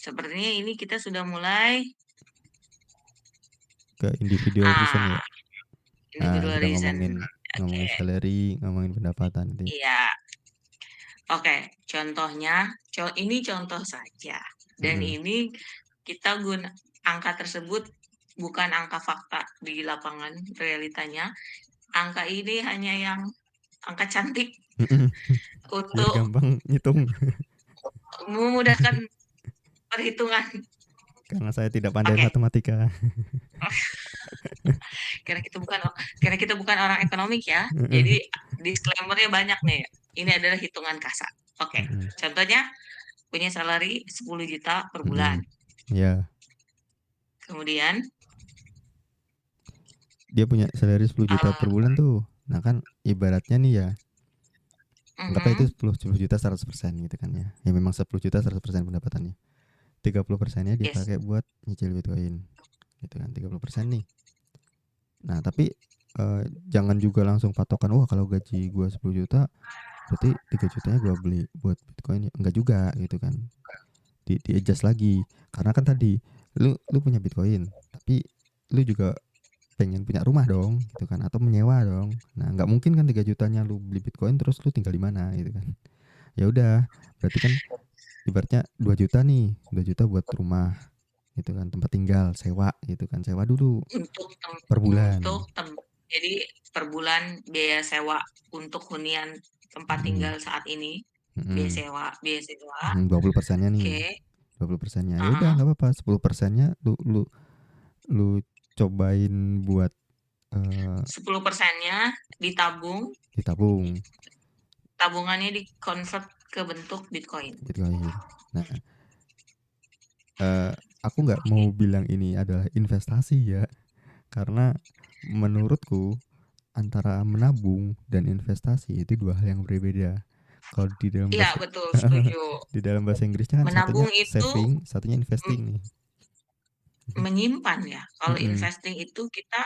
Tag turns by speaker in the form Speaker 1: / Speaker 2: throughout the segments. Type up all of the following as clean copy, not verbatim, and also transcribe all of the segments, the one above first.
Speaker 1: sepertinya ini kita sudah mulai
Speaker 2: ke individual reason ya.
Speaker 1: individual
Speaker 2: Kita
Speaker 1: reason.
Speaker 2: ngomongin
Speaker 1: Oke,
Speaker 2: salary, ngomongin pendapatan nanti.
Speaker 1: iya. Oke, contohnya, ini contoh saja. Dan
Speaker 2: Mm-mm.
Speaker 1: ini kita angka tersebut bukan angka fakta di lapangan realitanya. Angka ini hanya yang angka cantik
Speaker 2: Mm-mm. Biar
Speaker 1: untuk
Speaker 2: gampang ngitung.
Speaker 1: memudahkan perhitungan.
Speaker 2: Karena saya tidak pandai
Speaker 1: Oke,
Speaker 2: matematika.
Speaker 1: karena kita bukan orang ekonomik ya. Jadi disclaimer-nya banyak nih. Ini adalah hitungan kasar. Oke,
Speaker 2: Mm-mm.
Speaker 1: contohnya punya salary 10 juta per bulan.
Speaker 2: Mm-mm. Ya,
Speaker 1: Kemudian
Speaker 2: dia punya salary 10 juta per
Speaker 1: uh,
Speaker 2: bulan tuh. Nah kan ibaratnya nih ya, anggaplah itu
Speaker 1: mhm,
Speaker 2: 10 juta 100% gitu kan ya. Ya memang 10 juta 100% pendapatannya. 30%-nya dia
Speaker 1: yes.
Speaker 2: pakai buat nyicil Bitcoin. Gitu kan, 30% nih. Nah, tapi jangan juga langsung patokan, wah kalau gaji gua 10 juta berarti 3 jutanya gua beli buat Bitcoin ya. Enggak juga gitu kan. Di adjust lagi. Karena kan tadi lu punya Bitcoin, tapi lu juga pengen punya rumah dong gitu kan atau menyewa dong. Nah, nggak mungkin kan 3 jutanya lu beli Bitcoin terus lu tinggal di mana gitu kan. Ya udah, berarti kan ibaratnya 2 juta nih, 2 juta buat rumah gitu kan, tempat tinggal, sewa gitu kan. Sewa dulu
Speaker 1: Untuk
Speaker 2: per
Speaker 1: untuk
Speaker 2: bulan.
Speaker 1: jadi per bulan biaya sewa untuk hunian tempat
Speaker 2: Mm-mm,
Speaker 1: tinggal saat ini,
Speaker 2: mm-mm.
Speaker 1: biaya sewa,
Speaker 2: 20%-nya nih.
Speaker 1: oke,
Speaker 2: 20%-nya. Ya udah
Speaker 1: heeh,
Speaker 2: nggak apa-apa, 10%-nya lu cobain buat
Speaker 1: 10%-nya ditabung,
Speaker 2: ditabung
Speaker 1: tabungannya di-convert ke bentuk Bitcoin.
Speaker 2: Bitcoin. Nah, eh, aku nggak mau
Speaker 1: Oke.
Speaker 2: bilang ini adalah investasi ya, karena menurutku antara menabung dan investasi itu dua hal yang berbeda. Kalau di dalam
Speaker 1: Iya
Speaker 2: bahasa
Speaker 1: betul, setuju.
Speaker 2: di dalam bahasa Inggrisnya kan satunya
Speaker 1: Menabung itu
Speaker 2: saving, satunya
Speaker 1: m
Speaker 2: investing nih.
Speaker 1: menyimpan ya, kalau
Speaker 2: Mm-mm.
Speaker 1: investing itu kita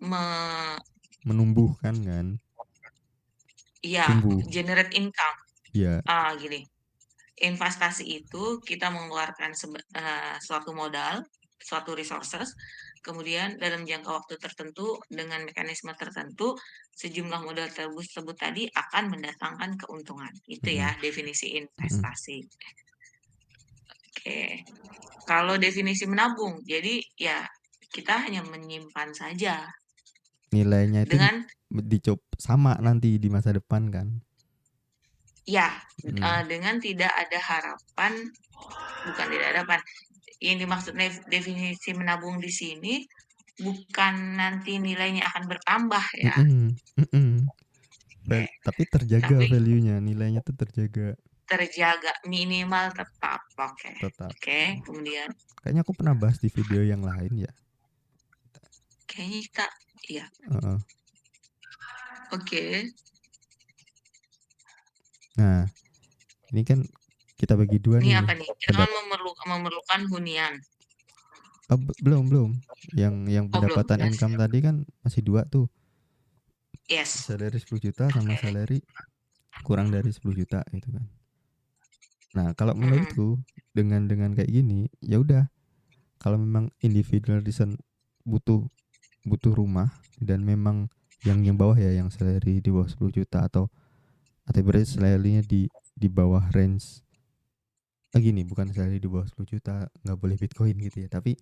Speaker 1: me
Speaker 2: Menumbuhkan kan,
Speaker 1: iya,
Speaker 2: tumbuh.
Speaker 1: generate income.
Speaker 2: Ya,
Speaker 1: Gini, investasi itu kita mengeluarkan suatu modal, suatu resources, kemudian dalam jangka waktu tertentu dengan mekanisme tertentu, sejumlah modal tersebut tadi akan mendatangkan keuntungan. Itu ya
Speaker 2: mm-mm,
Speaker 1: definisi
Speaker 2: mm-mm.
Speaker 1: investasi. Oke. Kalau definisi menabung, jadi ya kita hanya menyimpan saja
Speaker 2: Nilainya itu
Speaker 1: dengan
Speaker 2: sama nanti di masa depan kan.
Speaker 1: ya
Speaker 2: Mm.
Speaker 1: dengan tidak ada harapan, bukan tidak ada harapan. Yang dimaksud definisi menabung di sini bukan nanti nilainya akan bertambah ya.
Speaker 2: Mm-mm, mm-mm.
Speaker 1: Oke.
Speaker 2: Tapi terjaga
Speaker 1: Tapi
Speaker 2: value-nya, nilainya tuh terjaga
Speaker 1: terjaga minimal tetap. Oke.
Speaker 2: tetap.
Speaker 1: Oke, kemudian
Speaker 2: Kayaknya aku pernah bahas di video yang lain ya.
Speaker 1: kayaknya kita iya.
Speaker 2: Heeh.
Speaker 1: Oke.
Speaker 2: Nah, ini kan kita bagi dua
Speaker 1: Ini
Speaker 2: nih.
Speaker 1: apa nih? Kita kan
Speaker 2: Pendap
Speaker 1: memerlukan hunian.
Speaker 2: belum belum. Yang
Speaker 1: Oh, belum.
Speaker 2: pendapatan
Speaker 1: Masih.
Speaker 2: income tadi kan masih dua tuh.
Speaker 1: Yes.
Speaker 2: Salary 10 juta sama
Speaker 1: Oke.
Speaker 2: salary kurang dari 10 juta gitu kan. Nah, kalau
Speaker 1: Mm-mm.
Speaker 2: menurutku dengan kayak gini, ya udah, kalau memang individual reason butuh butuh rumah dan memang yang bawah ya, yang salary di bawah 10 juta atau berarti salary-nya di bawah range, gini, bukan salary di bawah 10 juta nggak boleh Bitcoin gitu ya, tapi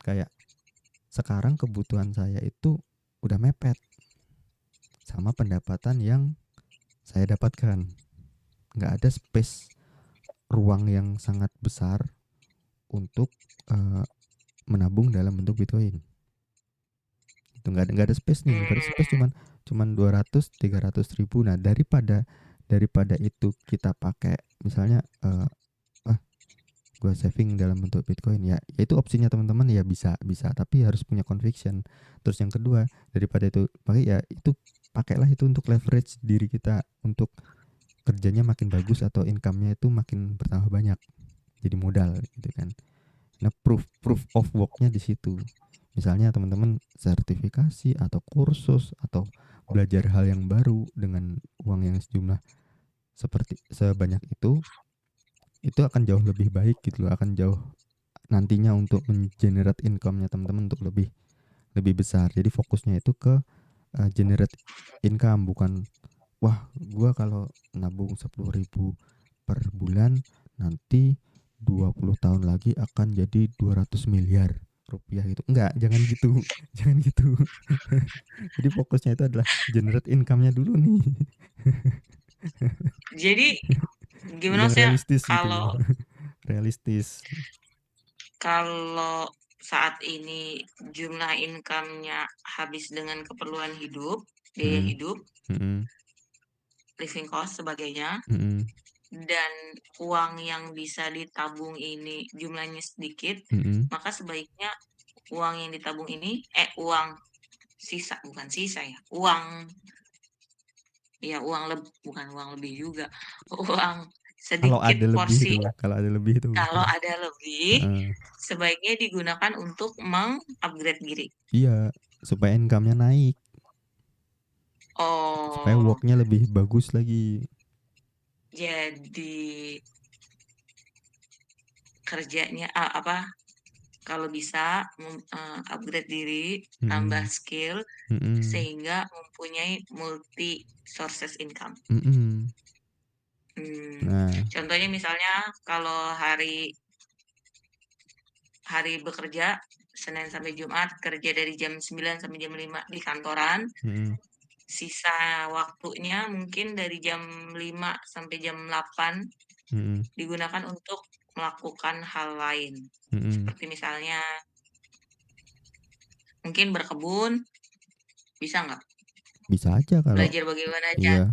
Speaker 2: kayak sekarang kebutuhan saya itu udah mepet sama pendapatan yang saya dapatkan. Nggak ada space ruang yang sangat besar untuk eh, menabung dalam bentuk Bitcoin. Itu nggak ada space nih. Berarti space
Speaker 1: Hmm.
Speaker 2: cuman 200-300 ribu. Nah, daripada itu kita pakai misalnya ah gue saving dalam bentuk Bitcoin, ya itu opsinya teman-teman, ya bisa bisa, tapi harus punya conviction. Terus yang kedua, daripada itu pakai, ya itu pakailah itu untuk leverage diri kita untuk kerjanya makin bagus atau income-nya itu makin bertambah banyak, jadi modal gitu kan. Nah, proof proof of work-nya di situ. Misalnya teman-teman sertifikasi atau kursus atau belajar hal yang baru dengan uang yang sejumlah seperti sebanyak itu, itu akan jauh lebih baik gitu loh, akan jauh nantinya untuk mengenerate income-nya teman-teman untuk lebih lebih besar. Jadi fokusnya itu ke generate income, bukan wah gua kalau nabung 10.000 per bulan nanti 20 tahun lagi akan jadi 200 miliar rupiah gitu. Enggak, jangan gitu. Jangan gitu. Jadi fokusnya itu adalah generate income-nya dulu nih.
Speaker 1: Jadi gimana
Speaker 2: Yang
Speaker 1: maksudnya
Speaker 2: realistis gitu
Speaker 1: kalau
Speaker 2: loh. Realistis.
Speaker 1: kalau saat ini jumlah income-nya habis dengan keperluan hidup, biaya
Speaker 2: Mm-mm.
Speaker 1: hidup,
Speaker 2: Mm-mm.
Speaker 1: living cost sebagainya,
Speaker 2: Mm-mm.
Speaker 1: dan uang yang bisa ditabung ini jumlahnya sedikit,
Speaker 2: Mm-mm.
Speaker 1: maka sebaiknya uang yang ditabung ini, uang sisa, bukan sisa ya, bukan uang lebih juga, uang
Speaker 2: Kalau
Speaker 1: sedikit
Speaker 2: ada lebih
Speaker 1: porsi,
Speaker 2: itu, kalau ada lebih itu
Speaker 1: kalau
Speaker 2: ya.
Speaker 1: ada lebih,
Speaker 2: Heeh.
Speaker 1: sebaiknya digunakan untuk meng-upgrade diri.
Speaker 2: Iya, supaya income-nya naik, supaya
Speaker 1: Oh,
Speaker 2: work-nya lebih bagus lagi.
Speaker 1: jadi kerjanya apa? Kalau bisa upgrade diri, nambah
Speaker 2: Mm-mm.
Speaker 1: skill
Speaker 2: Mm-mm.
Speaker 1: sehingga mempunyai multi sources income.
Speaker 2: Mm-mm.
Speaker 1: Hmm,
Speaker 2: Nah,
Speaker 1: contohnya misalnya kalau hari hari bekerja Senin sampai Jumat kerja dari jam 9 sampai jam 5 di kantoran,
Speaker 2: mm-mm.
Speaker 1: sisa waktunya mungkin dari jam 5 sampai jam 8
Speaker 2: Mm-mm.
Speaker 1: digunakan untuk melakukan hal lain.
Speaker 2: Mm-mm.
Speaker 1: Seperti misalnya mungkin berkebun, bisa nggak?
Speaker 2: Bisa aja kalau
Speaker 1: Belajar bagaimana cara,
Speaker 2: iya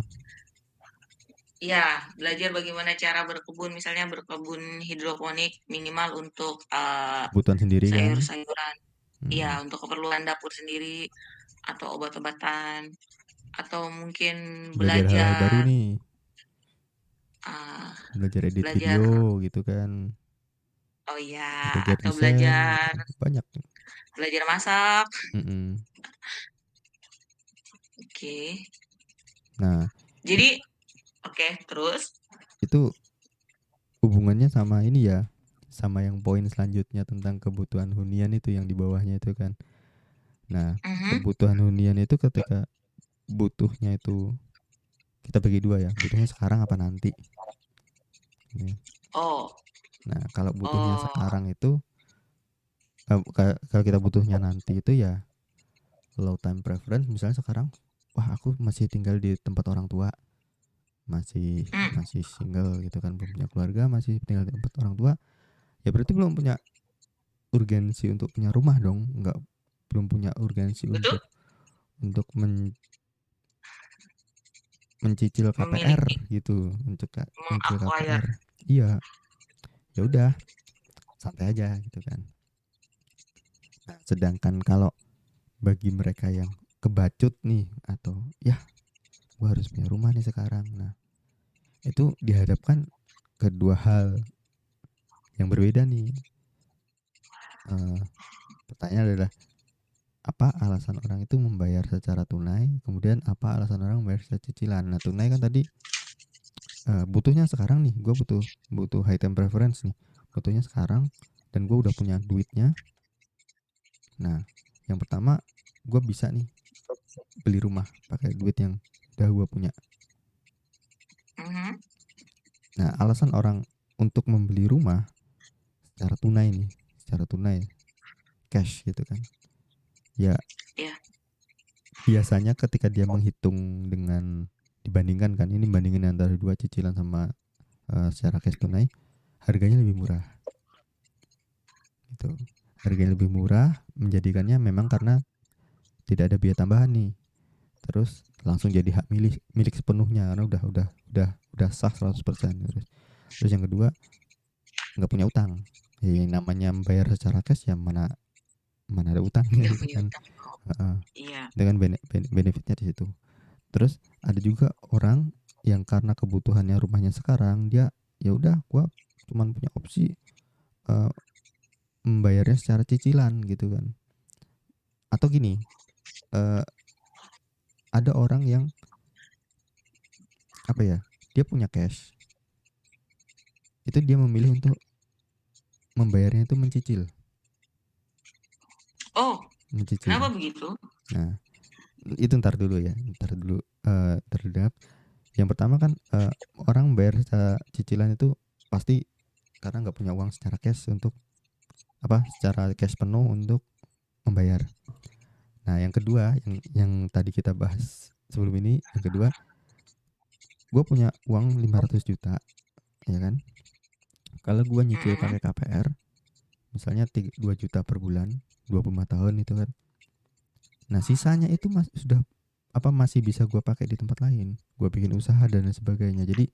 Speaker 1: ya, belajar bagaimana cara berkebun, misalnya berkebun hidroponik minimal untuk
Speaker 2: kebutuhan sendiri kan.
Speaker 1: sayur-sayuran, ya,
Speaker 2: Mm.
Speaker 1: untuk keperluan dapur sendiri atau obat-obatan, atau mungkin
Speaker 2: Belajar hal-hal baru
Speaker 1: belajar
Speaker 2: nih,
Speaker 1: uh,
Speaker 2: belajar edit
Speaker 1: belajar,
Speaker 2: video gitu kan,
Speaker 1: oh ya,
Speaker 2: belajar
Speaker 1: atau
Speaker 2: desain gitu,
Speaker 1: belajar
Speaker 2: banyak.
Speaker 1: belajar masak.
Speaker 2: Mm-mm.
Speaker 1: Oke.
Speaker 2: Nah,
Speaker 1: Jadi, oke, terus.
Speaker 2: itu hubungannya sama ini ya, sama yang poin selanjutnya tentang kebutuhan hunian itu yang di bawahnya itu kan. Nah,
Speaker 1: Mhm.
Speaker 2: kebutuhan hunian itu ketika butuhnya itu kita bagi dua ya, butuhnya sekarang apa nanti. Ini.
Speaker 1: Oh,
Speaker 2: Nah, kalau butuhnya
Speaker 1: oh,
Speaker 2: sekarang itu, kalau kita butuhnya nanti itu ya low time preference. Misalnya sekarang, wah aku masih tinggal di tempat orang tua, masih
Speaker 1: hmm,
Speaker 2: masih single gitu kan, belum punya keluarga, masih tinggal di tempat orang tua, ya berarti belum punya urgensi untuk punya rumah dong, nggak, belum punya urgensi
Speaker 1: betul.
Speaker 2: untuk mencicil KPR
Speaker 1: Memiliki,
Speaker 2: gitu, mencicil
Speaker 1: mengacquire.
Speaker 2: KPR. Iya, ya udah santai aja gitu kan. Nah, sedangkan kalau bagi mereka yang kebacut nih atau ya gua harus punya rumah nih sekarang. Nah, itu dihadapkan kedua hal yang berbeda nih. Eh, Pertanyaan adalah apa alasan orang itu membayar secara tunai, kemudian apa alasan orang membayar secara cicilan. Nah, tunai kan tadi butuhnya sekarang nih, gue butuh butuh high time preference nih, butuhnya sekarang dan gue udah punya duitnya. Nah, yang pertama gue bisa nih beli rumah pakai duit yang udah gue punya.
Speaker 1: Mhm.
Speaker 2: Nah, alasan orang untuk membeli rumah secara tunai nih, secara tunai cash gitu kan, ya
Speaker 1: Ya.
Speaker 2: biasanya ketika dia menghitung dengan dibandingkan kan, ini bandingin antara dua cicilan sama secara cash tunai, harganya lebih murah gitu. Harganya lebih murah menjadikannya memang karena tidak ada biaya tambahan nih. Terus langsung jadi hak milik milik sepenuhnya karena udah sah 100%. Terus yang kedua, nggak punya utang. Ya, yang namanya membayar secara cash ya mana mana ada utangnya
Speaker 1: Nggak
Speaker 2: gitu
Speaker 1: punya
Speaker 2: kan.
Speaker 1: utang. Oh,
Speaker 2: Heeh.
Speaker 1: iya.
Speaker 2: Dengan benefitnya di situ. Terus ada juga orang yang karena kebutuhannya rumahnya sekarang, dia ya udah gua cuman punya opsi eh, membayarnya secara cicilan gitu kan. Atau gini, eh, ada orang yang apa ya, dia punya cash itu dia memilih untuk membayarnya itu mencicil.
Speaker 1: Oh,
Speaker 2: Mencicil.
Speaker 1: kenapa begitu?
Speaker 2: Nah, itu ntar dulu ya, ntar dulu terhadap yang pertama kan orang bayar secara cicilan itu pasti karena nggak punya uang secara cash untuk secara cash penuh untuk membayar. Nah, yang kedua yang tadi kita bahas sebelum ini, yang kedua, gue punya uang 500 juta, ya kan? Kalau gue nyicil
Speaker 1: Mm-mm.
Speaker 2: pakai KPR, misalnya 2 juta per bulan, 25 tahun itu kan. Nah, sisanya itu sudah masih bisa gue pakai di tempat lain. Gue bikin usaha dan lain sebagainya. Jadi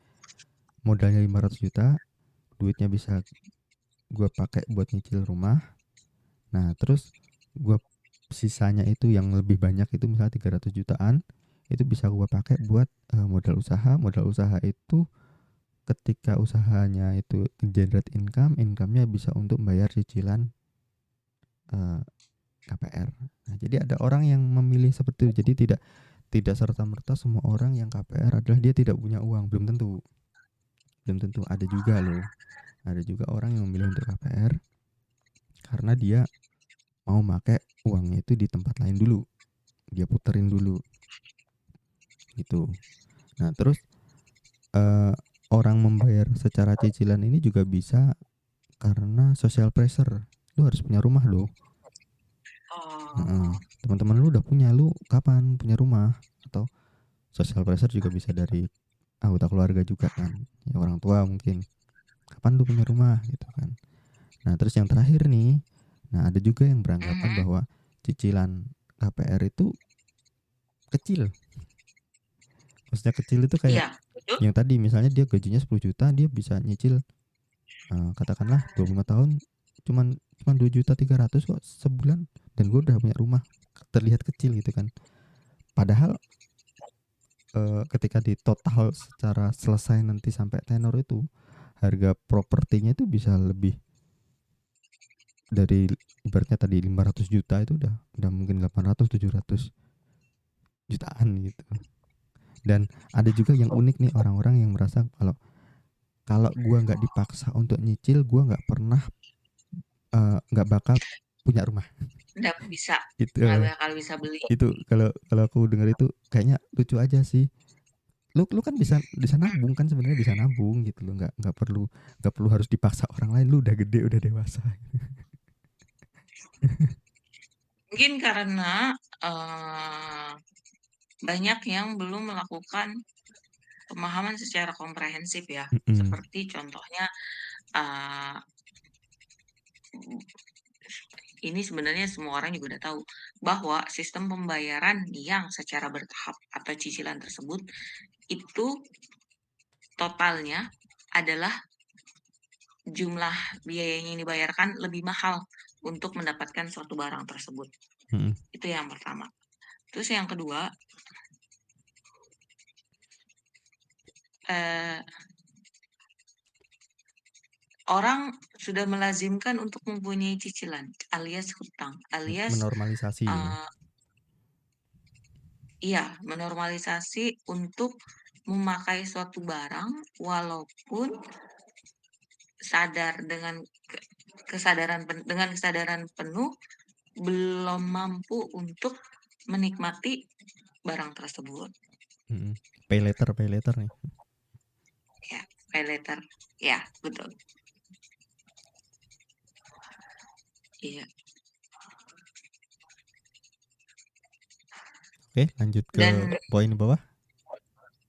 Speaker 2: modalnya 500 juta, duitnya bisa gue pakai buat nyicil rumah. Nah, terus gue sisanya itu yang lebih banyak itu misalnya 300 jutaan, itu bisa gue pakai buat modal usaha. Modal usaha itu ketika usahanya itu generate income, income-nya bisa untuk bayar cicilan KPR. Nah, jadi ada orang yang memilih seperti itu. Jadi tidak tidak serta-merta semua orang yang KPR adalah dia tidak punya uang, belum tentu. Belum tentu, ada juga loh. Ada juga orang yang memilih untuk KPR karena dia mau pakai uangnya itu di tempat lain dulu. Dia puterin dulu gitu. Nah, terus eh, orang membayar secara cicilan ini juga bisa karena social pressure. Lu harus punya rumah loh.
Speaker 1: Oh,
Speaker 2: Teman-teman lu udah punya, lu kapan punya rumah? Atau social pressure juga bisa dari anggota keluarga juga kan, ya orang tua mungkin, kapan lu punya rumah gitu kan. Nah, terus yang terakhir nih, nah ada juga yang beranggapan
Speaker 1: mhm.
Speaker 2: bahwa cicilan KPR itu kecil. Maksudnya kecil itu kayak
Speaker 1: Iya, betul.
Speaker 2: yang tadi misalnya dia gajinya 10 juta, dia bisa nyicil katakanlah 25 tahun cuman cuman 2.300.000 kok sebulan, dan gue udah punya rumah. Terlihat kecil gitu kan. Padahal ketika di total secara selesai nanti sampai tenor itu, harga propertinya itu bisa lebih dari, ibaratnya tadi 500 juta itu udah mungkin 800 700 jutaan gitu. Dan ada juga yang unik nih, orang-orang yang merasa kalau kalau gua nggak dipaksa untuk nyicil, gua nggak pernah nggak bakal punya rumah.
Speaker 1: Nggak bisa,
Speaker 2: Itu
Speaker 1: nggak bakal bisa beli.
Speaker 2: itu kalau kalau aku dengar itu kayaknya lucu aja sih. Lu kan bisa bisa
Speaker 1: Mhm.
Speaker 2: nabung kan, sebenarnya bisa nabung gitu loh, nggak perlu harus dipaksa orang lain, lu udah gede udah dewasa.
Speaker 1: Mungkin karena, banyak yang belum melakukan pemahaman secara komprehensif ya.
Speaker 2: Mm-mm.
Speaker 1: Seperti contohnya, eee, ini sebenarnya semua orang juga udah tahu, bahwa sistem pembayaran yang secara bertahap atau cicilan tersebut, itu totalnya adalah jumlah biaya yang dibayarkan lebih mahal untuk mendapatkan suatu barang tersebut.
Speaker 2: Mm-mm.
Speaker 1: Itu yang pertama. Terus yang kedua, eee, orang sudah melazimkan untuk mempunyai cicilan alias hutang, alias,
Speaker 2: Menormalisasi ya.
Speaker 1: eee iya, menormalisasi untuk memakai suatu barang walaupun sadar dengan dengan kesadaran penuh belum mampu untuk menikmati barang tersebut.
Speaker 2: Mm-mm. Pay later nih.
Speaker 1: Ya, pay later. Ya, betul. Iya.
Speaker 2: Oke, lanjut ke
Speaker 1: Dan
Speaker 2: poin bawah.